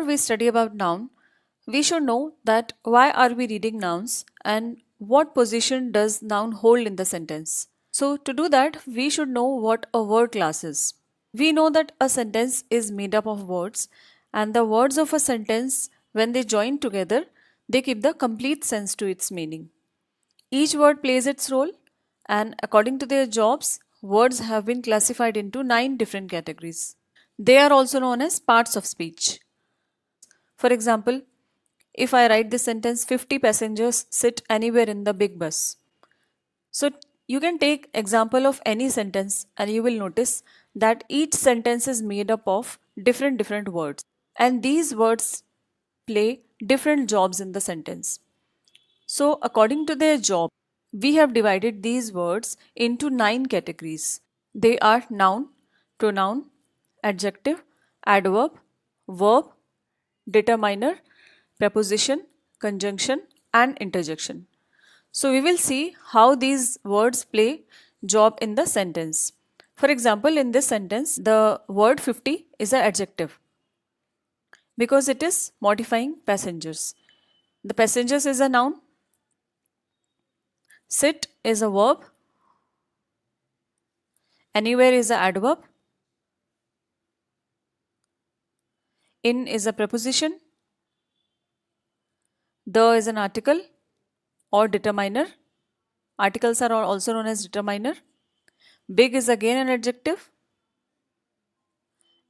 We study about noun, we should know that why are we reading nouns and what position does noun hold in the sentence. So to do that, we should know what a word class is. We know that a sentence is made up of words, and the words of a sentence, when they join together, they give the complete sense to its meaning. Each word plays its role, and according to their jobs, words have been classified into 9 different categories. They are also known as parts of speech. For example, if I write this sentence 50 passengers sit anywhere in the big bus. So you can take example of any sentence and you will notice that each sentence is made up of different words, and these words play different jobs in the sentence. So according to their job, we have divided these words into 9 categories. They are noun, pronoun, adjective, adverb, verb, determiner, preposition, conjunction, and interjection. So we will see how these words play job in the sentence. For example, in this sentence, the word 50 is an adjective because it is modifying passengers. The passengers is a noun, sit is a verb, anywhere is an adverb, in is a preposition, the is an article or determiner. Articles are also known as determiner. Big is again an adjective,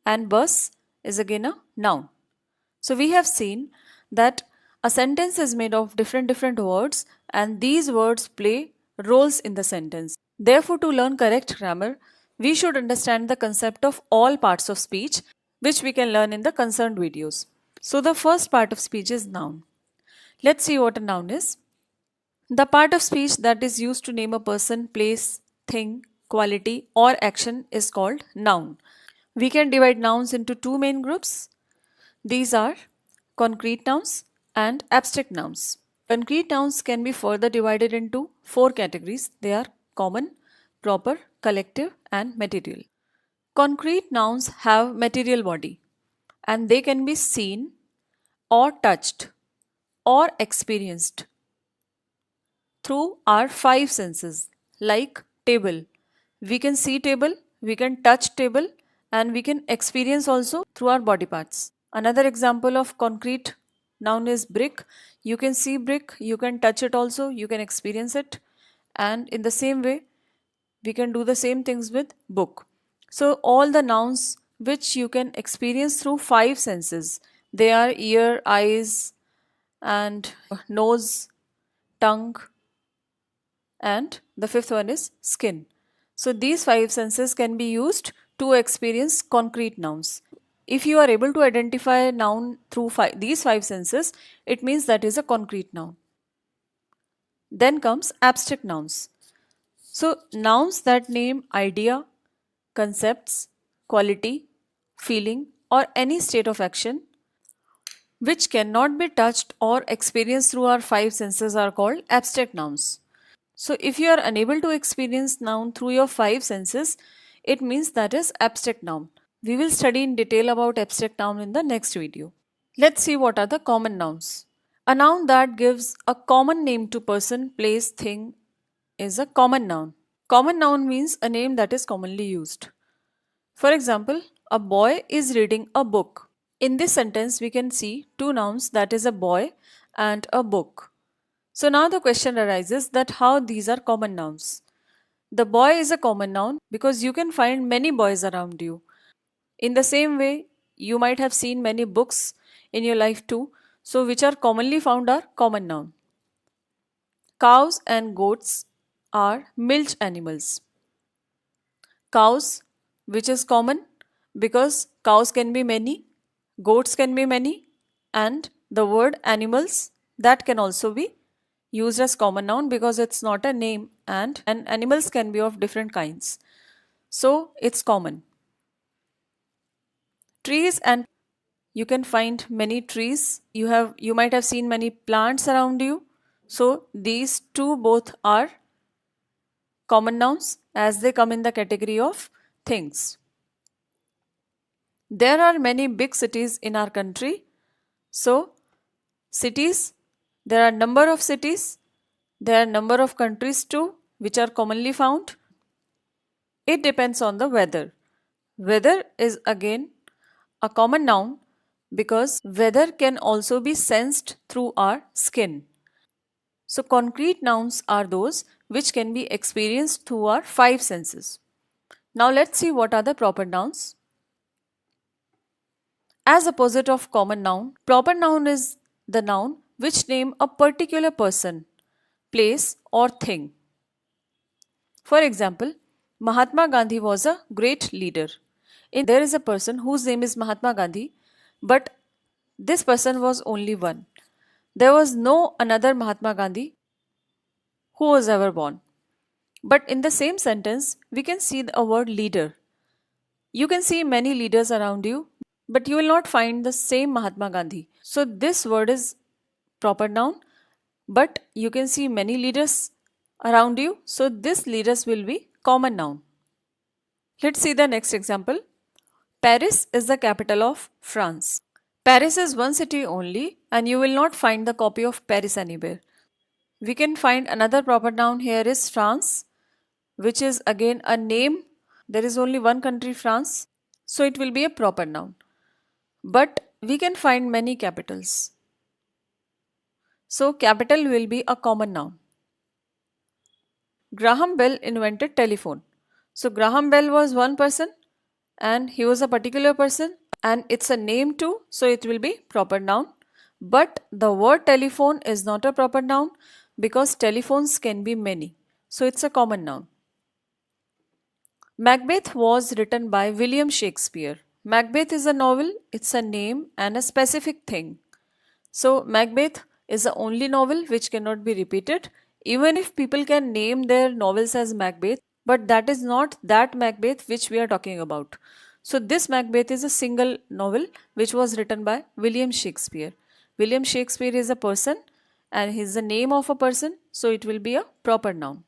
and bus is again a noun. So we have seen that a sentence is made of different words, and these words play roles in the sentence. Therefore, to learn correct grammar, we should understand the concept of all parts of speech, which we can learn in the concerned videos. So the first part of speech is noun. Let's see what a noun is. The part of speech that is used to name a person, place, thing, quality, or action is called noun. We can divide nouns into two main groups. These are concrete nouns and abstract nouns. Concrete nouns can be further divided into 4 categories. They are common, proper, collective, and material. Concrete nouns have material body and they can be seen or touched or experienced through our 5 senses, like table. We can see table, we can touch table, and we can experience also through our body parts. Another example of concrete noun is brick. You can see brick, you can touch it also, you can experience it. And in the same way, we can do the same things with book. So all the nouns which you can experience through 5 senses, they are ear, eyes, and nose, tongue, and the fifth one is skin. So these 5 senses can be used to experience concrete nouns. If you are able to identify a noun through these 5 senses, it means that is a concrete noun. Then comes abstract nouns. So nouns that name idea, concepts, quality, feeling, or any state of action which cannot be touched or experienced through our 5 senses are called abstract nouns. So if you are unable to experience noun through your 5 senses, it means that is abstract noun. We will study in detail about abstract noun in the next video. Let's see what are the common nouns. A noun that gives a common name to person, place, thing is a common noun. Common noun means a name that is commonly used. For example, a boy is reading a book. In this sentence, we can see two nouns, that is a boy and a book. So now the question arises that how these are common nouns. The boy is a common noun because you can find many boys around you. In the same way, you might have seen many books in your life too, so which are commonly found are common noun. Cows and goats are milch animals. Cows, which is common because cows can be many, goats can be many, and the word animals, that can also be used as common noun because it's not a name, and animals can be of different kinds. So it's common. Trees, and you can find many trees. You might have seen many plants around you. So these two both are common nouns as they come in the category of things. There are many big cities in our country, So, cities, there are number of cities, there are number of countries too, which are commonly found. It depends on the weather. Weather is again a common noun because weather can also be sensed through our skin. So, concrete nouns are those which can be experienced through our five senses. Now, let's see what are the proper nouns. As opposite of common noun, proper noun is the noun which name a particular person, place, or thing. For example, Mahatma Gandhi was a great leader. There is a person whose name is Mahatma Gandhi, but this person was only one. There was no another Mahatma Gandhi who was ever born. But in the same sentence, we can see a word leader. You can see many leaders around you, but you will not find the same Mahatma Gandhi. So this word is proper noun, but you can see many leaders around you. So this leaders will be common noun. Let's see the next example. Paris is the capital of France. Paris is one city only, and you will not find the copy of Paris anywhere. We can find another proper noun here is France, which is again a name. There is only one country, France, so it will be a proper noun. But we can find many capitals. So capital will be a common noun. Graham Bell invented telephone. So Graham Bell was one person and he was a particular person and it's a name too, so it will be proper noun. But the word telephone is not a proper noun because telephones can be many. So it's a common noun. Macbeth was written by William Shakespeare. Macbeth is a novel, it's a name and a specific thing. So Macbeth is the only novel which cannot be repeated. Even if people can name their novels as Macbeth, but that is not that Macbeth which we are talking about. So this Macbeth is a single novel which was written by William Shakespeare. William Shakespeare is a person and he is the name of a person, so it will be a proper noun.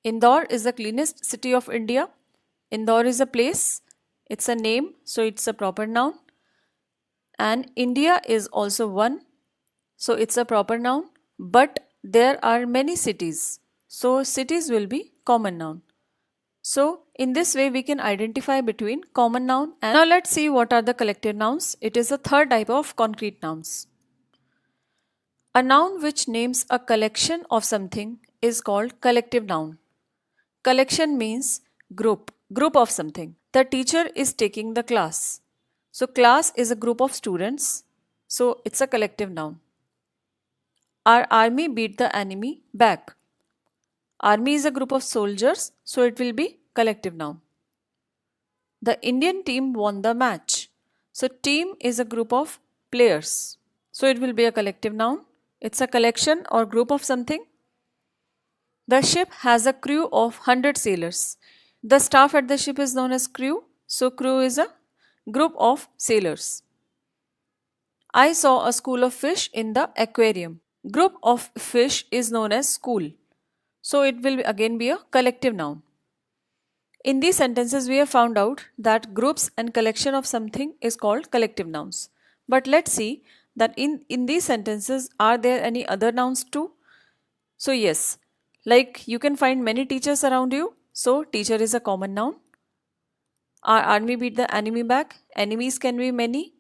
Indore is the cleanest city of India. Indore is a place, it's a name, so it's a proper noun. And India is also one, so it's a proper noun, but there are many cities, so cities will be common noun. So in this way we can identify between common noun and now let's see what are the collective nouns. It is the third type of concrete nouns. A noun which names a collection of something is called collective noun. Collection means group of something. The teacher is taking the class. So class is a group of students, so it's a collective noun. Our army beat the enemy back. Army is a group of soldiers, so it will be collective noun. The Indian team won the match. So team is a group of players, so it will be a collective noun. It's a collection or group of something. The ship has a crew of 100 sailors. The staff at the ship is known as crew, so crew is a group of sailors. I saw a school of fish in the aquarium. Group of fish is known as school. So it will again be a collective noun. In these sentences, we have found out that groups and collection of something is called collective nouns. But let's see that in these sentences, are there any other nouns too? So yes, like you can find many teachers around you. So teacher is a common noun. Our army beat the enemy back. Enemies can be many.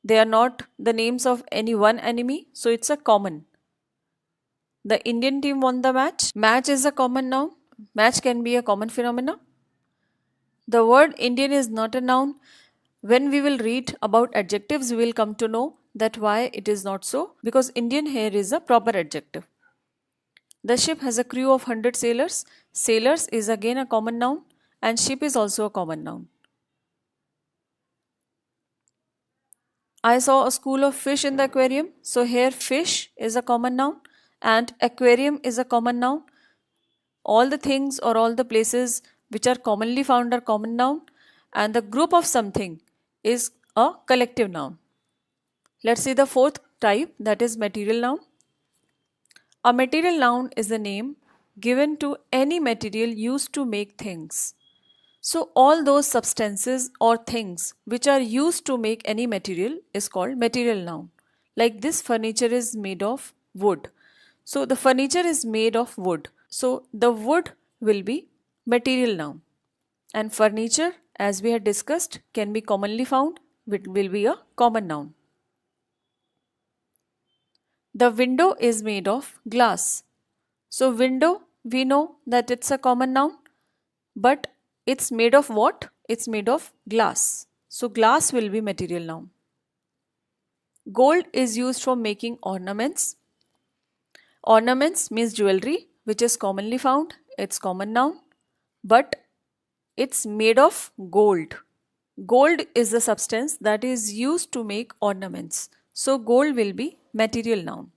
They are not the names of any one enemy. So it's a common. The Indian team won the match. Match is a common noun. Match can be a common phenomena. The word Indian is not a noun. When we will read about adjectives, we will come to know that why it is not so, because Indian here is a proper adjective. The ship has a crew of 100 sailors. Sailors is again a common noun and ship is also a common noun. I saw a school of fish in the aquarium. So here fish is a common noun and aquarium is a common noun. All the things or all the places which are commonly found are common noun and the group of something is a collective noun. Let's see the fourth type, that is material noun. A material noun is a name given to any material used to make things. So all those substances or things which are used to make any material is called material noun. Like this furniture is made of wood. So the furniture is made of wood. So the wood will be material noun. And furniture, as we had discussed, can be commonly found, it will be a common noun. The window is made of glass. So window, we know that it's a common noun, but it's made of what? It's made of glass. So glass will be material noun. Gold is used for making ornaments. Ornaments means jewelry, which is commonly found. It's common noun, but it's made of gold. Gold is the substance that is used to make ornaments. So gold will be material noun.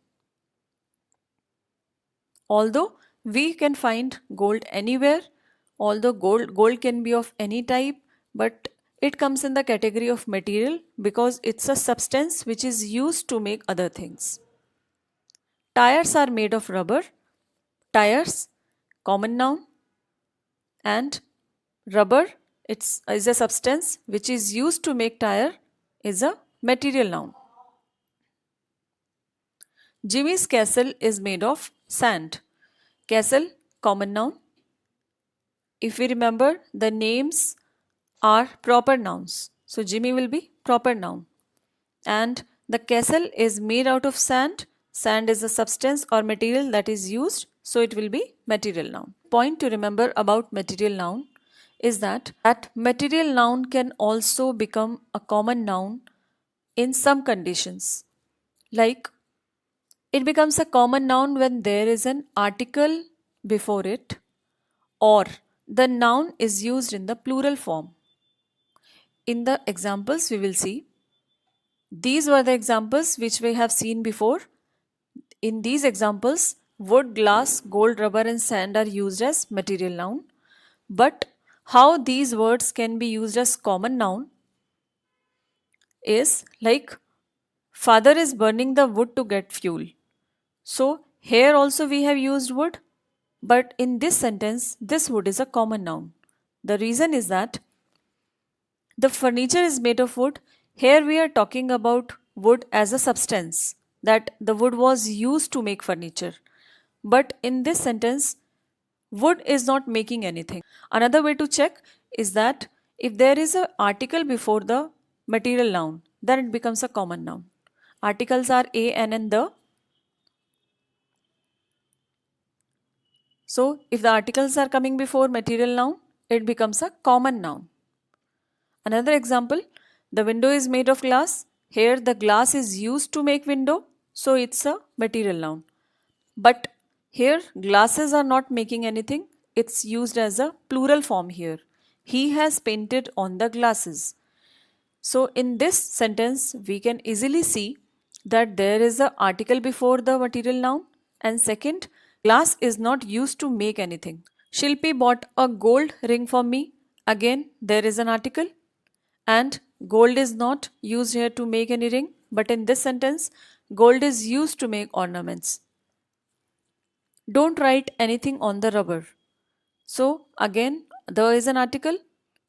Although we can find gold anywhere, although gold can be of any type, but it comes in the category of material because it's a substance which is used to make other things. Tires are made of rubber. Tires, common noun, and rubber, is a substance which is used to make tire, is a material noun. Jimmy's castle is made of sand. Castle, common noun. If we remember, the names are proper nouns. So Jimmy will be proper noun. And the castle is made out of sand. Sand is a substance or material that is used, so it will be material noun. Point to remember about material noun is that material noun can also become a common noun in some conditions. Like it becomes a common noun when there is an article before it or the noun is used in the plural form. In the examples we will see, these were the examples which we have seen before. In these examples, wood, glass, gold, rubber and sand are used as material noun. But how these words can be used as common noun is like father is burning the wood to get fuel. So here also we have used wood, but in this sentence, this wood is a common noun. The reason is that the furniture is made of wood. Here we are talking about wood as a substance, that the wood was used to make furniture. But in this sentence, wood is not making anything. Another way to check is that if there is an article before the material noun, then it becomes a common noun. Articles are a, an and the. So if the articles are coming before material noun, it becomes a common noun. Another example, the window is made of glass. Here the glass is used to make window, so it's a material noun. But here glasses are not making anything. It's used as a plural form here. He has painted on the glasses. So in this sentence, we can easily see that there is an article before the material noun, and second, glass is not used to make anything. Shilpi bought a gold ring for me. Again, there is an article, and gold is not used here to make any ring, but in this sentence, gold is used to make ornaments. Don't write anything on the rubber. So again, there is an article,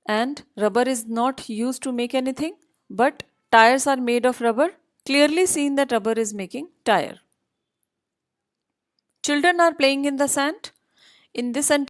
and rubber is not used to make anything, but tires are made of rubber. Clearly seen that rubber is making tire. Children are playing in the sand. In this sentence,